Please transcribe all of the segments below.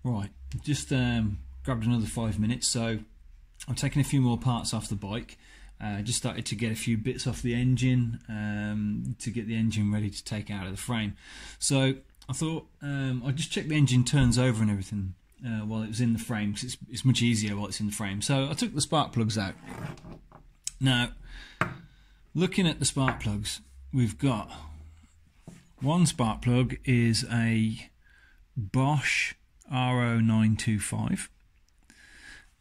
Right, just grabbed another 5 minutes, so I'm taking a few more parts off the bike. Just started to get a few bits off the engine to get the engine ready to take out of the frame. So I thought I'd just check the engine turns over and everything while it was in the frame, because it's much easier while it's in the frame. So I took the spark plugs out. Now, looking at the spark plugs, we've got one spark plug is a Bosch RO925,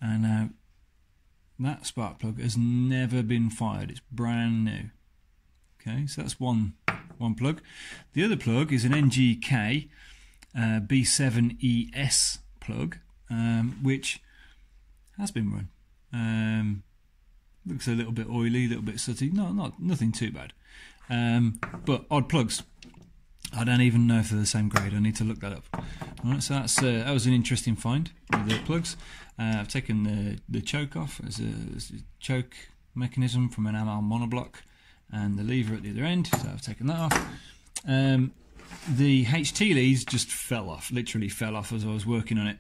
and now that spark plug has never been fired, it's brand new. Okay, so that's one plug. The other plug is an NGK B7ES plug, which has been run. Looks a little bit oily, a little bit sooty, nothing too bad, but odd plugs. I don't even know if they're the same grade. I need to look that up. Alright, so that was an interesting find with the plugs. I've taken the choke off as a choke mechanism from an ML monoblock, and the lever at the other end, so I've taken that off. The HT leads just fell off, literally fell off as I was working on it.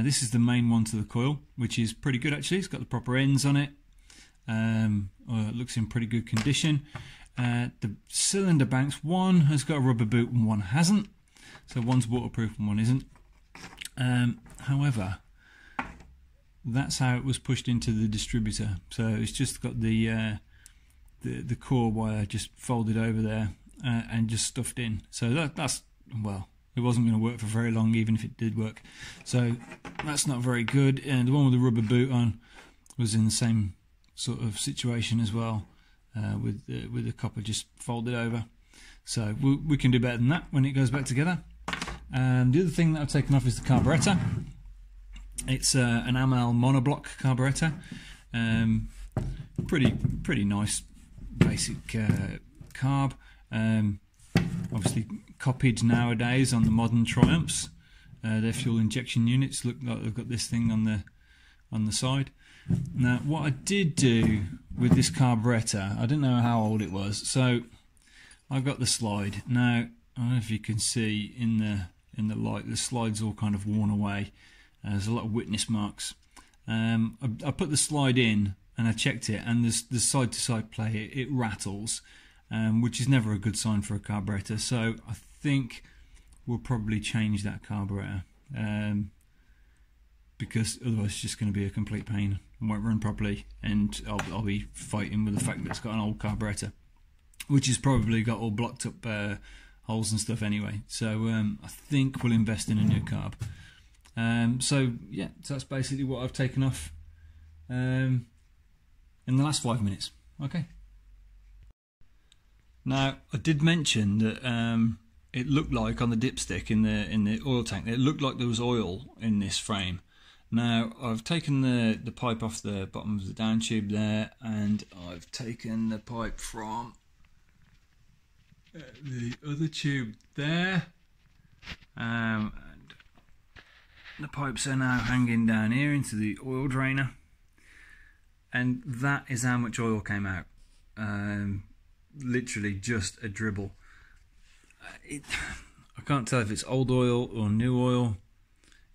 This is the main one to the coil, which is pretty good actually. It's got the proper ends on it. It looks in pretty good condition. The cylinder banks, one has got a rubber boot and one hasn't, so one's waterproof and one isn't. However, that's how it was pushed into the distributor, so it's just got the core wire just folded over there and just stuffed in. So that's, well, it wasn't going to work for very long even if it did work, so that's not very good. And the one with the rubber boot on was in the same sort of situation as well. With the copper just folded over, so we can do better than that when it goes back together. And the other thing that I've taken off is the carburettor. It's an ML monoblock carburettor, pretty nice basic carb. Obviously copied nowadays on the modern Triumphs. Their fuel injection units look like they've got this thing on the side. Now, what I did do with this carburettor, I didn't know how old it was, so I've got the slide. Now, I don't know if you can see in the light, the slide's all kind of worn away. There's a lot of witness marks. I put the slide in and I checked it, and the side-to-side play, it rattles, which is never a good sign for a carburettor. So I think we'll probably change that carburettor, because otherwise it's just going to be a complete pain and won't run properly, and I'll be fighting with the fact that it's got an old carburettor, which has probably got all blocked up holes and stuff anyway. So I think we'll invest in a new carb. So yeah, so that's basically what I've taken off in the last 5 minutes. Okay. Now, I did mention that it looked like on the dipstick in the oil tank, it looked like there was oil in this frame. Now, I've taken the pipe off the bottom of the down tube there, and I've taken the pipe from the other tube there, and the pipes are now hanging down here into the oil drainer, and that is how much oil came out. Literally just a dribble. I can't tell if it's old oil or new oil.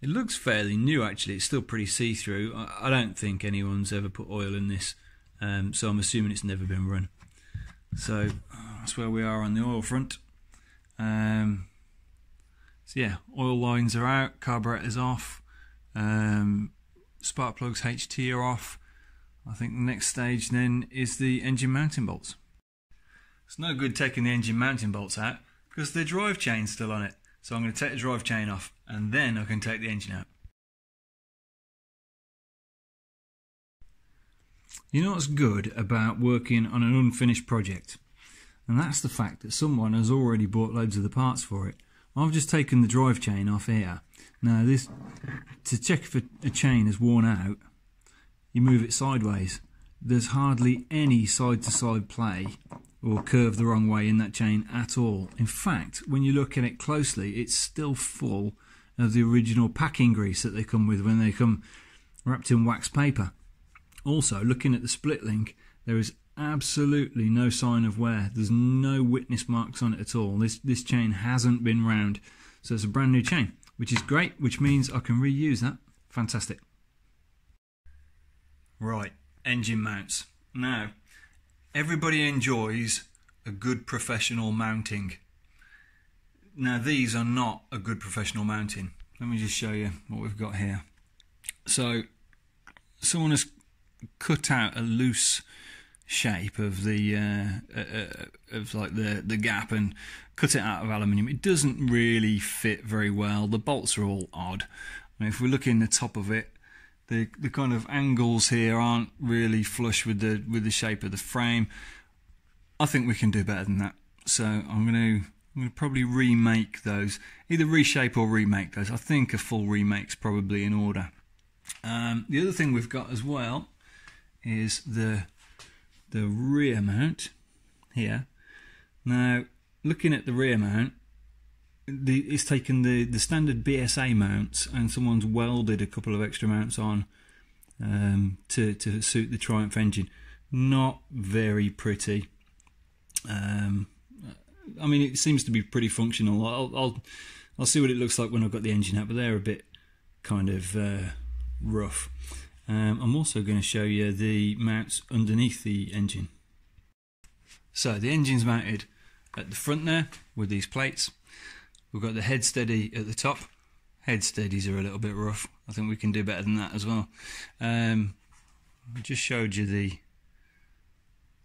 It looks fairly new actually, it's still pretty see-through. I don't think anyone's ever put oil in this, so I'm assuming it's never been run. So that's where we are on the oil front. So yeah, oil lines are out, carburettor's off, spark plugs HT are off. I think the next stage then is the engine mounting bolts. It's no good taking the engine mounting bolts out because the drive chain's still on it. So I'm going to take the drive chain off, and then I can take the engine out. You know what's good about working on an unfinished project? And that's the fact that someone has already bought loads of the parts for it. I've just taken the drive chain off here. Now this, to check if a chain is worn out, you move it sideways. There's hardly any side-to-side play or curve the wrong way in that chain at all. In fact, when you look at it closely, it's still full of the original packing grease that they come with when they come wrapped in wax paper. Also, looking at the split link, there is absolutely no sign of wear. There's no witness marks on it at all. This chain hasn't been round, so it's a brand new chain, which is great, which means I can reuse that. Fantastic. Right, engine mounts. Now, everybody enjoys a good professional mounting. Now, these are not a good professional mounting. Let me just show you what we've got here. So, someone has cut out a loose shape of the the gap and cut it out of aluminium. It doesn't really fit very well. The bolts are all odd. I mean, if we look in the top of it, the kind of angles here aren't really flush with the shape of the frame. I think we can do better than that. So I'm going to probably remake those, either reshape or remake those. I think a full remake's probably in order. The other thing we've got as well is the rear mount here. Now, looking at the rear mount, it's taken the standard BSA mounts and someone's welded a couple of extra mounts on to suit the Triumph engine. Not very pretty. I mean, it seems to be pretty functional. I'll see what it looks like when I've got the engine out, but they're a bit kind of rough. I'm also going to show you the mounts underneath the engine. So the engine's mounted at the front there with these plates. We've got the head steady at the top. Head steadies are a little bit rough. I think we can do better than that as well. I just showed you the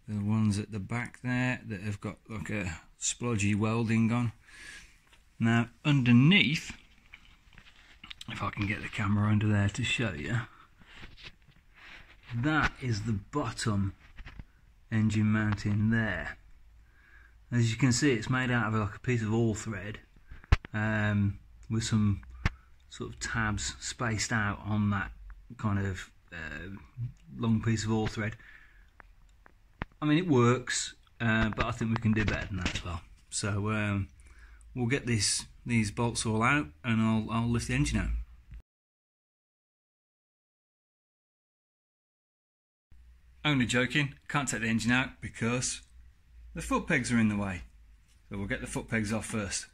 ones at the back there that have got like a splodgy welding on. Now underneath, if I can get the camera under there to show you, that is the bottom engine mounting there. As you can see, it's made out of like a piece of all thread with some sort of tabs spaced out on that kind of long piece of all thread. I mean, it works, but I think we can do better than that as well. So we'll get these bolts all out, and I'll lift the engine out. Only joking, can't take the engine out because the foot pegs are in the way. So we'll get the foot pegs off first.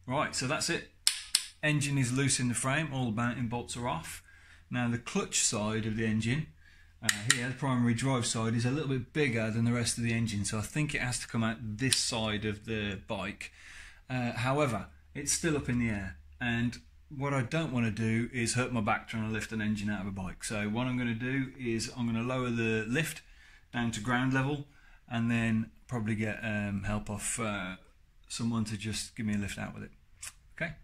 Right, so that's it. Engine is loose in the frame, all the mounting bolts are off. Now the clutch side of the engine, here the primary drive side, is a little bit bigger than the rest of the engine, so I think it has to come out this side of the bike. However, it's still up in the air, and what I don't want to do is hurt my back trying to lift an engine out of a bike. So what I'm going to do is I'm going to lower the lift down to ground level, and then probably get help off someone to just give me a lift out with it. Okay?